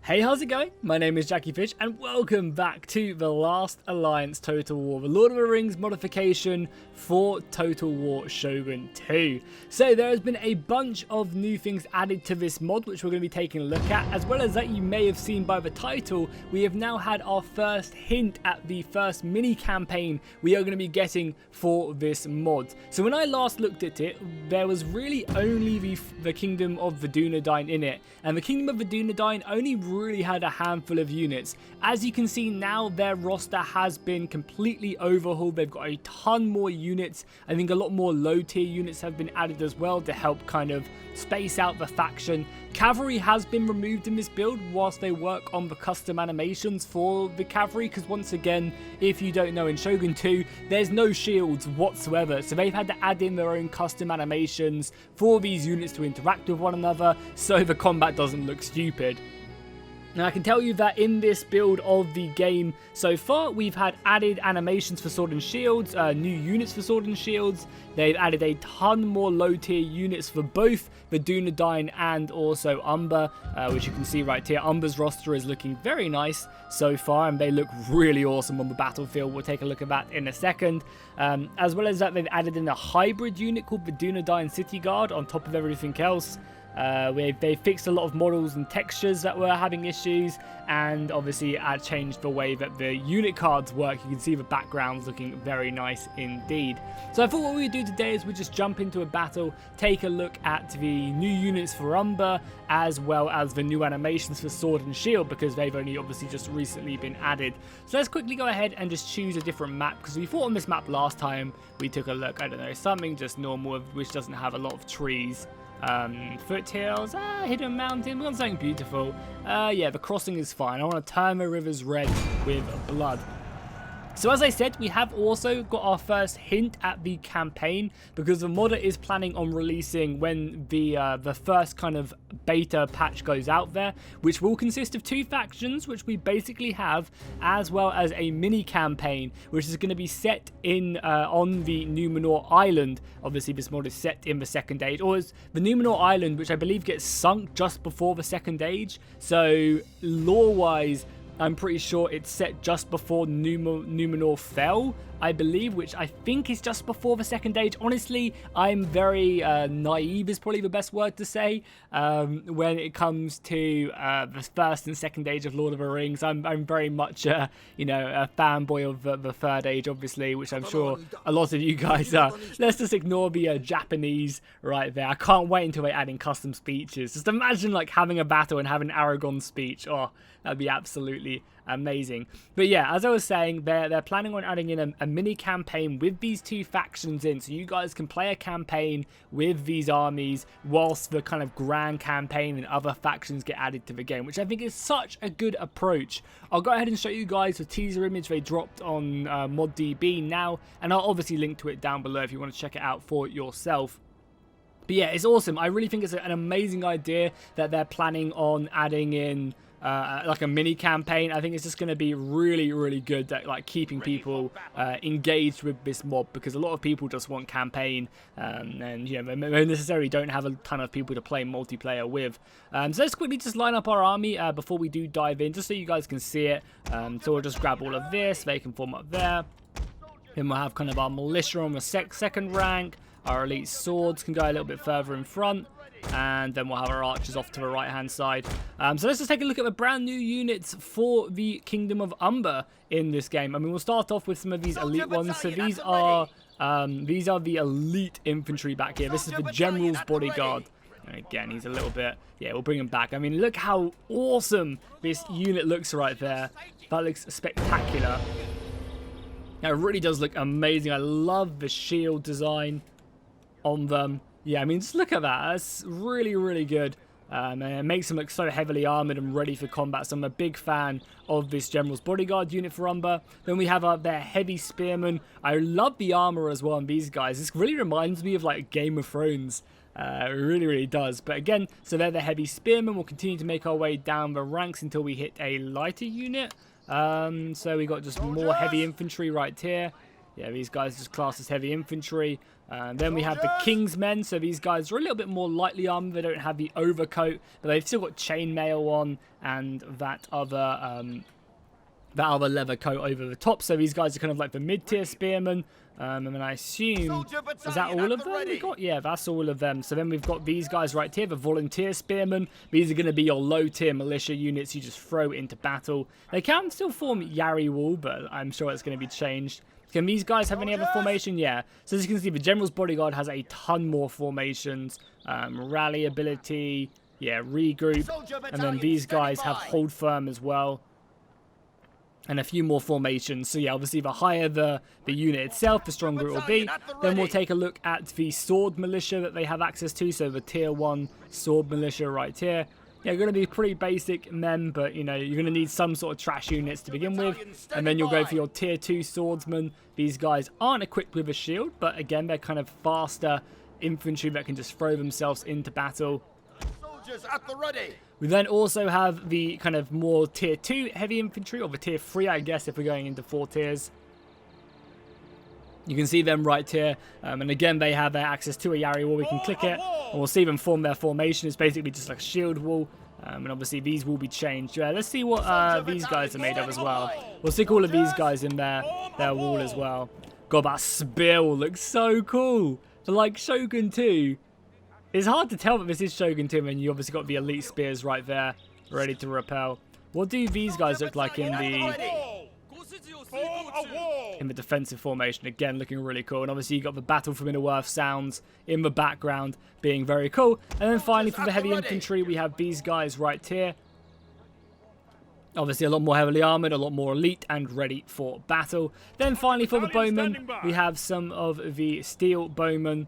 Hey, how's it going? My name is Jackie Fish and welcome back to the Last Alliance Total War, the Lord of the Rings modification for Total War Shogun 2. So there has been a bunch of new things added to this mod which we're going to be taking a look at, as well as that you may have seen by the title, we have now had our first hint at the first mini campaign we are going to be getting for this mod. So when I last looked at it, there was really only the Kingdom of the Dunedain in it, and the Kingdom of the Dunedain only really had a handful of units. As you can see now, their roster has been completely overhauled. They've got a ton more units. I think a lot more low tier units have been added as well to help kind of space out the faction. Cavalry has been removed in this build whilst they work on the custom animations for the cavalry, because once again, if you don't know, in Shogun 2 there's no shields whatsoever, so they've had to add in their own custom animations for these units to interact with one another so the combat doesn't look stupid. Now I can tell you that in this build of the game so far, we've had added animations for sword and shields, new units for sword and shields. They've added a ton more low tier units for both the Dunedain and also Umber, which you can see right here. Umber's roster is looking very nice so far, and they look really awesome on the battlefield. We'll take a look at that in a second. As well as that, they've added in a hybrid unit called the Dunedain City Guard on top of everything else. They fixed a lot of models and textures that were having issues, and obviously changed the way that the unit cards work. You can see the backgrounds looking very nice indeed. So I thought what we would do today is we just jump into a battle, take a look at the new units for Umber, as well as the new animations for Sword and Shield, because they've only obviously just recently been added. So let's quickly go ahead and just choose a different map, because we fought on this map last time. We took a look, I don't know, something just normal which doesn't have a lot of trees. Foothills, hidden mountain, we want something beautiful. Yeah, the crossing is fine. I want to turn the rivers red with blood. So as I said, we have also got our first hint at the campaign, because the modder is planning on releasing when the first kind of beta patch goes out there, which will consist of 2 factions, which we basically have, as well as a mini campaign, which is going to be set in on the Numenor Island. Obviously, this mod is set in the Second Age, or it's the Numenor Island, which I believe gets sunk just before the Second Age. So lore-wise, I'm pretty sure it's set just before Numenor fell, I believe, which I think is just before the Second Age. Honestly, I'm very naive is probably the best word to say when it comes to the First and Second Age of Lord of the Rings. I'm very much a fanboy of the Third Age, obviously, which I'm sure a lot of you guys are. Let's just ignore the Japanese right there. I can't wait until they're adding custom speeches. Just imagine like having a battle and having Aragorn's speech. Oh, that'd be absolutely amazing. But yeah, as I was saying, they're planning on adding in a mini campaign with these 2 factions in, so you guys can play a campaign with these armies whilst the kind of grand campaign and other factions get added to the game, which I think is such a good approach. I'll go ahead and show you guys the teaser image they dropped on ModDB now, and I'll obviously link to it down below if you want to check it out for yourself. But yeah, it's awesome. I really think it's an amazing idea that they're planning on adding in like a mini campaign. I think it's just going to be really, really good at like keeping people engaged with this mod, because a lot of people just want campaign, and you know, they necessarily don't have a ton of people to play multiplayer with. So let's quickly just line up our army before we do dive in, just so you guys can see it. So we'll just grab all of this. They can form up there. Then we'll have kind of our militia on the second rank. Our elite swords can go a little bit further in front, and then we'll have our archers off to the right hand side. So let's just take a look at the brand new units for the Kingdom of Umber in this game. I mean, we'll start off with some of these elite ones. So these are the elite infantry back here. This is the General's Bodyguard. And again, he's a little bit, yeah, we'll bring him back. I mean, look how awesome this unit looks right there. That looks spectacular. It really does look amazing. I love the shield design on them. Yeah, I mean, just look at that. That's really, really good. And it makes them look so heavily armoured and ready for combat. So I'm a big fan of this General's Bodyguard unit for Umber. Then we have their heavy spearmen. I love the armour as well on these guys. This really reminds me of like Game of Thrones. It really, really does. But again, so they're the heavy spearmen. We'll continue to make our way down the ranks until we hit a lighter unit. So we got just more heavy infantry right here. Yeah, these guys just classed as heavy infantry. Then we have the King's Men, so these guys are a little bit more lightly armed. They don't have the overcoat, but they've still got chainmail on and that other leather coat over the top. So these guys are kind of like the mid-tier spearmen. And then I assume, is that all of them we got? Yeah, that's all of them. So then we've got these guys right here, the volunteer spearmen. These are going to be your low-tier militia units you just throw into battle. They can still form Yari Wall, but I'm sure it's going to be changed. Can these guys have any other formation? Yeah. So as you can see, the General's Bodyguard has a ton more formations. Rally ability, yeah, regroup. And then these guys have hold firm as well. And a few more formations. So yeah, obviously the higher the unit itself, the stronger it will be. Then we'll take a look at the sword militia that they have access to. So the tier 1 sword militia right here. Yeah, going to be pretty basic men, but you know, you're going to need some sort of trash units to begin with. And then you'll go for your tier 2 swordsmen. These guys aren't equipped with a shield, but again, they're kind of faster infantry that can just throw themselves into battle. Soldiers at the ready. We then also have the kind of more tier 2 heavy infantry, or the tier 3, I guess, if we're going into 4 tiers. You can see them right here, and again, they have their access to a Yari wall. We can click it, and we'll see them form their formation. It's basically just like a shield wall, and obviously these will be changed. Yeah, let's see what these guys are made of as well. We'll stick all of these guys in their wall as well. God, that spear wall looks so cool. For like Shogun 2. It's hard to tell that this is Shogun 2, and you obviously got the elite spears right there, ready to repel. What do these guys look like in the defensive formation? Again, looking really cool. And obviously you got the Battle for Middle-earth sounds in the background, being very cool. And then finally for the heavy infantry, we have these guys right here. Obviously a lot more heavily armoured, a lot more elite and ready for battle. Then finally for the bowmen, we have some of the steel bowmen.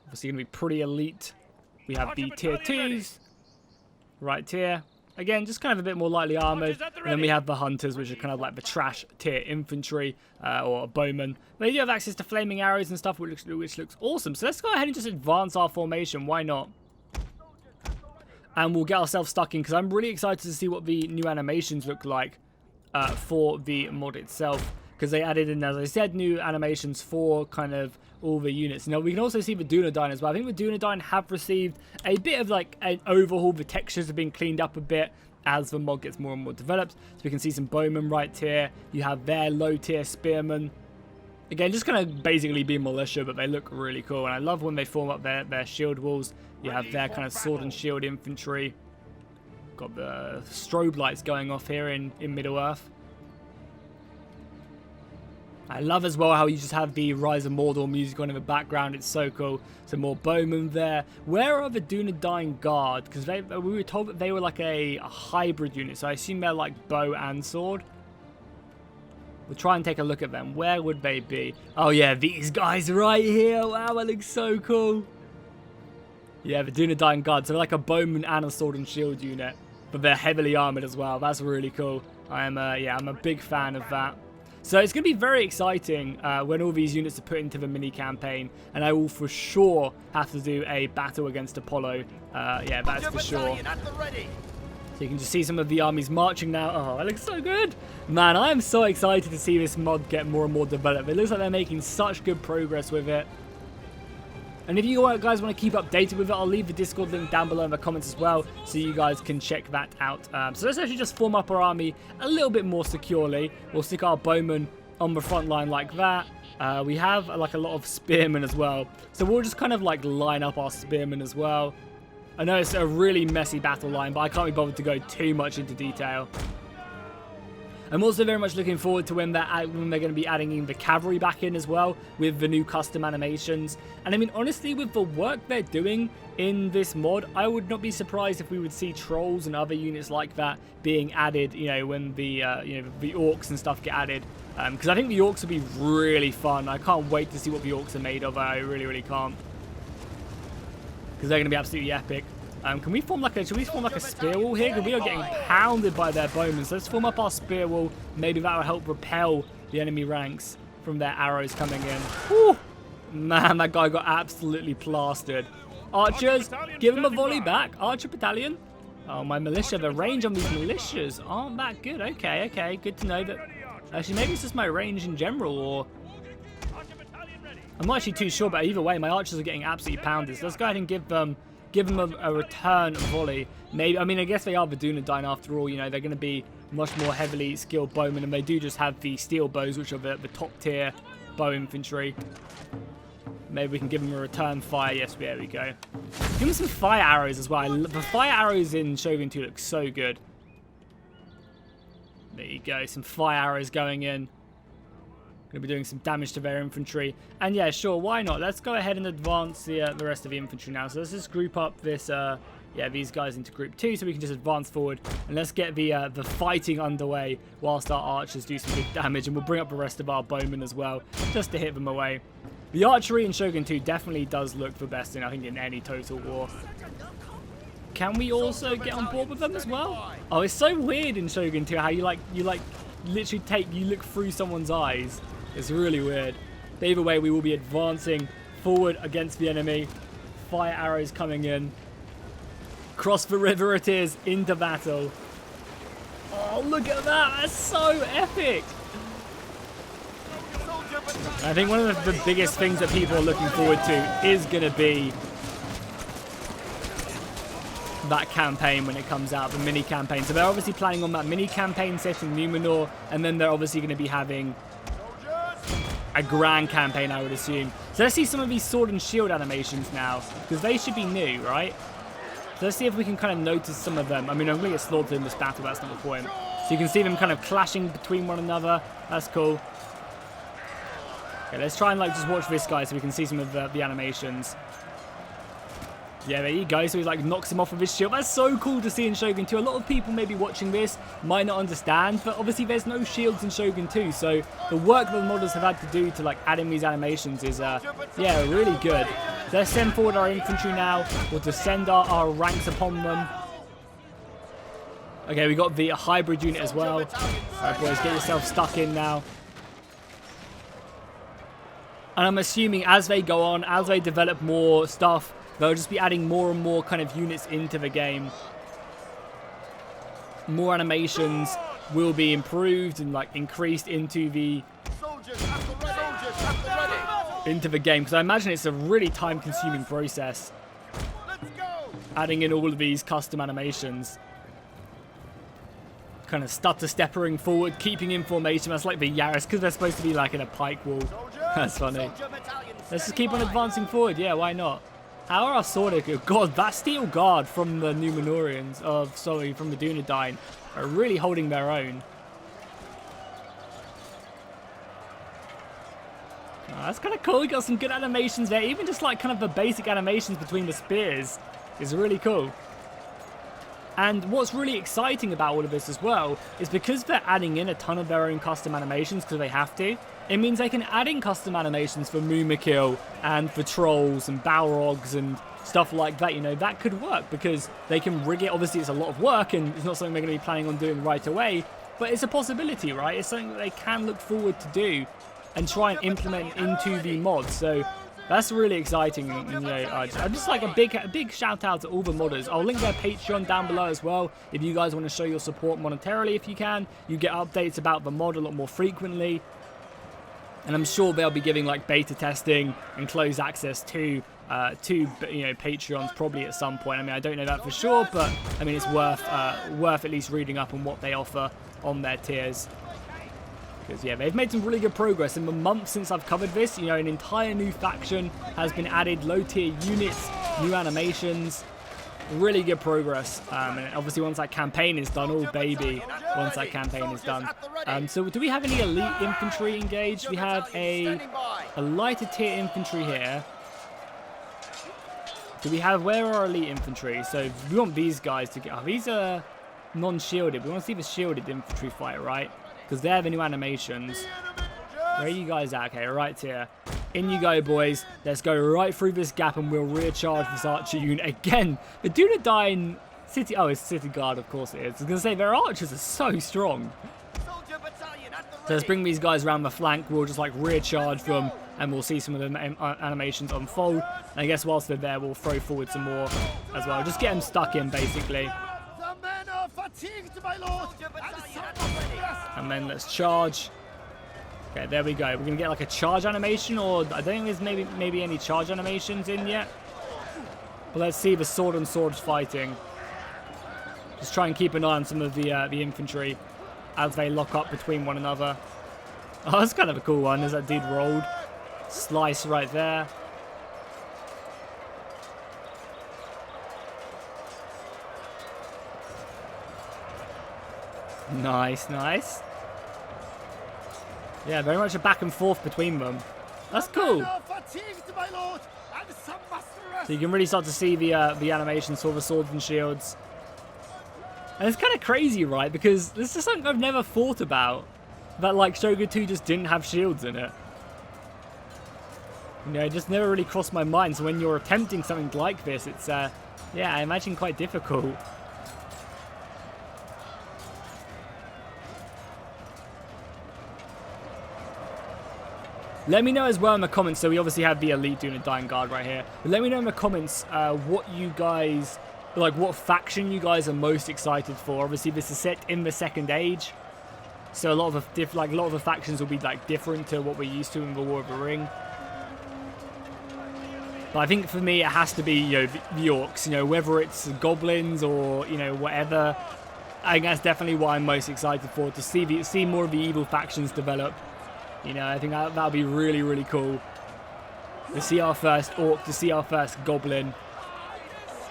Obviously going to be pretty elite. We have the tier 2s right here. Again, just kind of a bit more lightly armoured. And then we have the hunters, which are kind of like the trash tier infantry or bowmen. They do have access to flaming arrows and stuff, which looks awesome. So let's go ahead and just advance our formation. Why not? And we'll get ourselves stuck in, because I'm really excited to see what the new animations look like for the mod itself. Because they added in, as I said, new animations for kind of all the units. Now, we can also see the Dunedain as well. I think the Dunedain have received a bit of like an overhaul. The textures have been cleaned up a bit as the mod gets more and more developed. So we can see some bowmen right here. You have their low tier spearmen. Again, just kind of basically be militia, but they look really cool. And I love when they form up their shield walls. You have their kind of sword and shield infantry. Got the strobe lights going off here in Middle-earth. I love as well how you just have the Rise of Mordor music on in the background. It's so cool. Some more bowmen there. Where are the Dunedain Guard? Because we were told that they were like a hybrid unit. So I assume they're like bow and sword. We'll try and take a look at them. Where would they be? Oh yeah, these guys right here. Wow, that looks so cool. Yeah, the Dunedain Guard. So they're like a bowman and a sword and shield unit. But they're heavily armored as well. That's really cool. I'm a big fan of that. So it's going to be very exciting when all these units are put into the mini campaign, and I will for sure have to do a battle against Apollo. Yeah, that's for sure. So you can just see some of the armies marching now. Oh, that looks so good. Man, I am so excited to see this mod get more and more developed. It looks like they're making such good progress with it. And if you guys want to keep updated with it, I'll leave the Discord link down below in the comments as well, so you guys can check that out. So let's actually just form up our army a little bit more securely. We'll stick our bowmen on the front line like that. We have like a lot of spearmen as well, so we'll just kind of like line up our spearmen as well. I know it's a really messy battle line, but I can't be bothered to go too much into detail. I'm also very much looking forward to when they're going to be adding in the cavalry back in as well with the new custom animations. And I mean, honestly, with the work they're doing in this mod, I would not be surprised if we would see trolls and other units like that being added, you know, when the the orcs and stuff get added. Because I think the orcs will be really fun. I can't wait to see what the orcs are made of. I really, really can't. Because they're going to be absolutely epic. Can we form like should we form like a spear wall here? Because we are getting pounded by their bowmen. So let's form up our spear wall. Maybe that will help repel the enemy ranks from their arrows coming in. Whew. Man, that guy got absolutely plastered. Archers, give him a volley back. Archer battalion. Oh, my militia. The range on these militias aren't that good. Okay, okay. Good to know that. Actually, maybe it's just my range in general, or I'm not actually too sure, but either way, my archers are getting absolutely pounded. So let's go ahead and give them a return volley. Maybe, I mean, I guess they are the Dunedain after all. You know, they're going to be much more heavily skilled bowmen, and they do just have the steel bows, which are the top tier bow infantry. Maybe we can give them a return fire. Yes, there we go. Give them some fire arrows as well. The fire arrows in Shogun 2 look so good. There you go. Some fire arrows going in. Going to be doing some damage to their infantry. And yeah, sure, why not? Let's go ahead and advance the rest of the infantry now. So let's just group up this, these guys into group 2 so we can just advance forward. And let's get the fighting underway whilst our archers do some good damage. And we'll bring up the rest of our bowmen as well, just to hit them away. The archery in Shogun 2 definitely does look the best in, I think, in any Total War. Can we also get on board with them as well? Oh, it's so weird in Shogun 2 how you literally look through someone's eyes. It's really weird. But either way, we will be advancing forward against the enemy. Fire arrows coming in. Cross the river it is, into battle. Oh, look at that. That's so epic. I think one of the biggest things that people are looking forward to is going to be that campaign when it comes out, the mini campaign. So they're obviously planning on that mini campaign set in Numenor, and then they're obviously going to be having a grand campaign, I would assume. So let's see some of these sword and shield animations now, because they should be new, right? So let's see if we can kind of notice some of them. I mean, I'm going to get slaughtered in this battle, that's not the point. So you can see them kind of clashing between one another. That's cool. Okay, let's try and just watch this guy so we can see some of the animations. Yeah, there you go. So he knocks him off with his shield. That's so cool to see in Shogun 2. A lot of people maybe watching this might not understand, but obviously there's no shields in Shogun 2. So the work that the modders have had to do to add in these animations is, yeah, really good. So let's send forward our infantry now. We'll descend our ranks upon them. Okay, we got the hybrid unit as well. All right, boys, get yourself stuck in now. And I'm assuming as they go on, as they develop more stuff, they'll just be adding more and more kind of units into the game. More animations will be improved and increased into the game, because I imagine it's a really time-consuming process. Adding in all of these custom animations. Kind of stutter-steppering forward, keeping in formation. That's like the Yaris, because they're supposed to be in a pike wall. That's funny. Let's just keep on advancing forward. Yeah, why not? How are our sword? God, that steel guard from the Numenorians, from the Dunedain, are really holding their own. Oh, that's kind of cool. We got some good animations there. Even just kind of the basic animations between the spears is really cool. And what's really exciting about all of this as well is because they're adding in a ton of their own custom animations because they have to, it means they can add in custom animations for Mumakil and for trolls and Balrogs and stuff like that. You know, that could work because they can rig it. Obviously, it's a lot of work and it's not something they're going to be planning on doing right away, but it's a possibility, right? It's something that they can look forward to do and try and implement into the mod. So that's really exciting. You know, I'm just a big shout out to all the modders. I'll link their Patreon down below as well. If you guys want to show your support monetarily, if you can, you get updates about the mod a lot more frequently. And I'm sure they'll be giving beta testing and closed access to Patreons probably at some point. I mean, I don't know that for sure, but I mean it's worth at least reading up on what they offer on their tiers. Because yeah, they've made some really good progress in the month since I've covered this. You know, an entire new faction has been added, low tier units, new animations. Really good progress. And obviously once that campaign is done, oh baby, once that campaign is done. So do we have any elite infantry engaged? We have a lighter tier infantry here. Do we have, where are our elite infantry? So we want these guys to get, these are non-shielded. We want to see the shielded infantry fight, right? Because they're the new animations. Where are you guys at? Okay, right here. In you go, boys. Let's go right through this gap and we'll recharge this archer unit. Again, the Dunedain city... Oh, it's city guard, of course it is. I was going to say, their archers are so strong. So let's bring these guys around the flank. We'll just recharge them and we'll see some of the animations unfold. And I guess whilst they're there, we'll throw forward some more as well. Just get them stuck in, basically. And then let's charge. Okay, there we go. We're going to get like a charge animation, or I don't think there's maybe any charge animations in yet. But let's see the sword and swords fighting. Just try and keep an eye on some of the infantry as they lock up between one another. Oh, that's kind of a cool one. There's that dude rolled. Slice right there. Nice, nice. Yeah, very much a back and forth between them. That's cool. So you can really start to see the animations for the swords and shields. And it's kind of crazy, right? Because this is something I've never thought about. That, like, Shogun 2 just didn't have shields in it. You know, it just never really crossed my mind. So when you're attempting something like this, it's, yeah, I imagine quite difficult. Let me know as well in the comments. So we obviously have the elite doing a dying guard right here. But let me know in the comments what you guys, like what faction you guys are most excited for. Obviously this is set in the Second Age, so a lot of the factions will be like different to what we're used to in the War of the Ring. But I think for me it has to be, you know, the orcs. You know, whether it's goblins or, you know, whatever. I think that's definitely what I'm most excited for, to see more of the evil factions develop. You know, I think that'll be really, really cool. To see our first orc, to see our first goblin.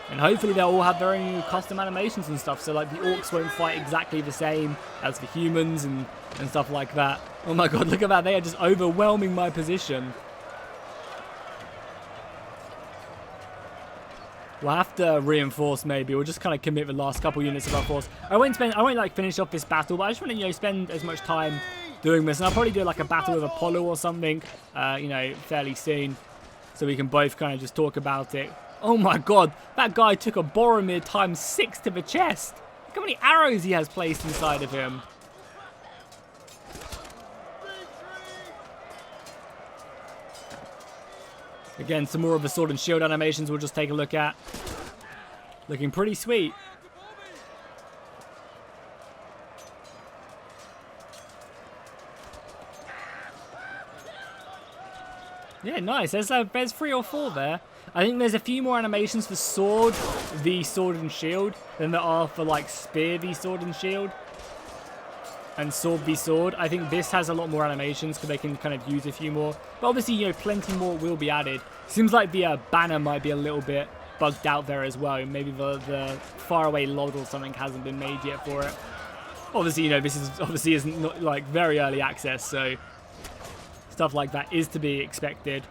And hopefully they'll all have their own custom animations and stuff. So like the orcs won't fight exactly the same as the humans and stuff like that. Oh my god, look at that. They are just overwhelming my position. We'll have to reinforce maybe. We'll just kind of commit the last couple units of our force. I won't like finish off this battle, but I just want to, you know, spend as much time doing this. And I'll probably do like a battle with Apollo or something, you know, fairly soon. So we can both kind of just talk about it. Oh my god, that guy took a Boromir times 6 to the chest. Look how many arrows he has placed inside of him. Again, some more of the sword and shield animations we'll just take a look at. Looking pretty sweet. Yeah, nice. There's 3 or 4 there. I think there's a few more animations for sword v sword and shield than there are for like spear v sword and shield. And sword v sword. I think this has a lot more animations because they can kind of use a few more. But obviously, you know, plenty more will be added. Seems like the banner might be a little bit bugged out there as well. Maybe the faraway log or something hasn't been made yet for it. Obviously, you know, this isn't like very early access, so stuff like that is to be expected.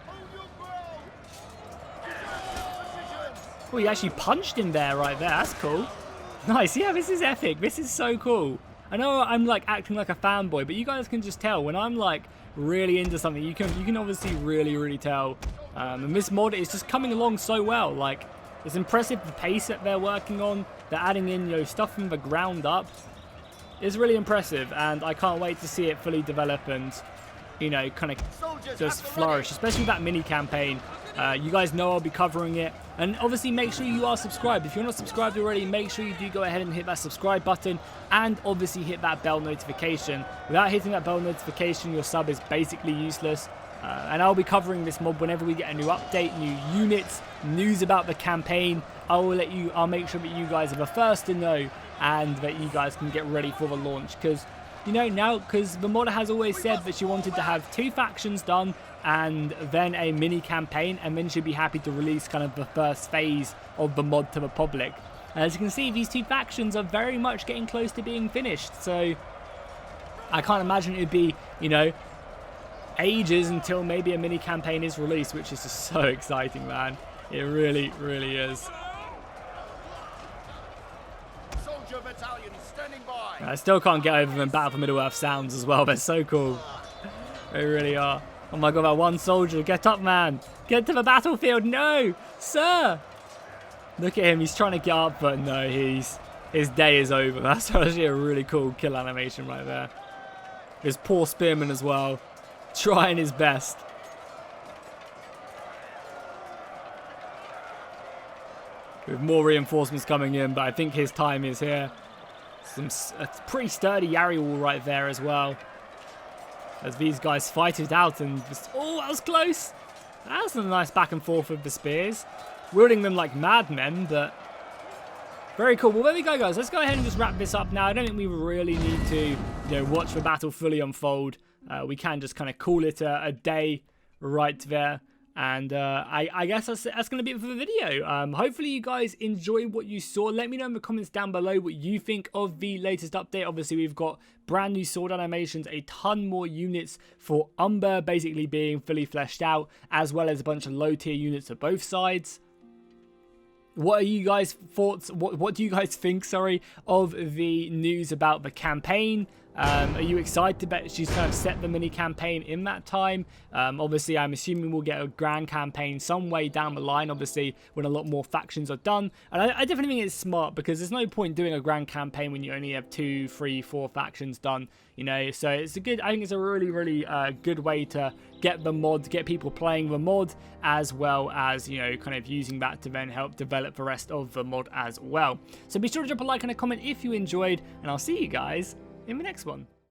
Oh, he actually punched him there, right there. That's cool. Nice. Yeah, this is epic. This is so cool. I know I'm like acting like a fanboy, but you guys can just tell when I'm like really into something. You can obviously really tell. And this mod is just coming along so well. Like, it's impressive the pace that they're working on. They're adding in, you know, stuff from the ground up. It's really impressive, and I can't wait to see it fully develop and, you know, kind of just flourish, especially that mini campaign. You guys know I'll be covering it, and obviously make sure you are subscribed. If you're not subscribed already, make sure you do go ahead and hit that subscribe button, and obviously hit that bell notification. Without hitting that bell notification, your sub is basically useless. And I'll be covering this mod whenever we get a new update, new units, news about the campaign. I'll make sure that you guys are the first to know, and that you guys can get ready for the launch. Because, you know, because the modder has always said that she wanted to have 2 factions done and then a mini campaign, and then she'd be happy to release kind of the first phase of the mod to the public. And as you can see, these 2 factions are very much getting close to being finished, so I can't imagine it'd be, you know, ages until maybe a mini campaign is released, which is just so exciting, man. It really is. Soldier battalion standing by. I still can't get over them Battle for Middle-earth sounds as well. They're so cool. They really are. Oh my god, that one soldier. Get up, man. Get to the battlefield. No, sir. Look at him. He's trying to get up, but no, his day is over. That's actually a really cool kill animation right there. His poor spearman as well, trying his best. With more reinforcements coming in, but I think his time is here. A pretty sturdy Yari wall right there as well. as these guys fight it out. And just, oh, that was close. That was a nice back and forth with the spears. Wielding them like madmen, but very cool. Well, there we go, guys. Let's go ahead and just wrap this up now. I don't think we really need to, watch the battle fully unfold. We can just kind of call it a day right there. And I guess that's going to be it for the video. Hopefully you guys enjoyed what you saw. Let me know in the comments down below what you think of the latest update. Obviously, we've got brand new sword animations, a ton more units for Umber basically being fully fleshed out, as well as a bunch of low tier units of both sides. What are you guys' thoughts? What do you guys think, of the news about the campaign? Are you excited that she's kind of set the mini campaign in that time? Obviously, I'm assuming we'll get a grand campaign some way down the line, obviously, when a lot more factions are done. And I definitely think it's smart, because there's no point doing a grand campaign when you only have 2, 3, 4 factions done, So it's I think it's a really, really good way to get the mod, get people playing the mod, as well as, kind of using that to then help develop the rest of the mod as well. So be sure to drop a like and a comment if you enjoyed, and I'll see you guys in the next one.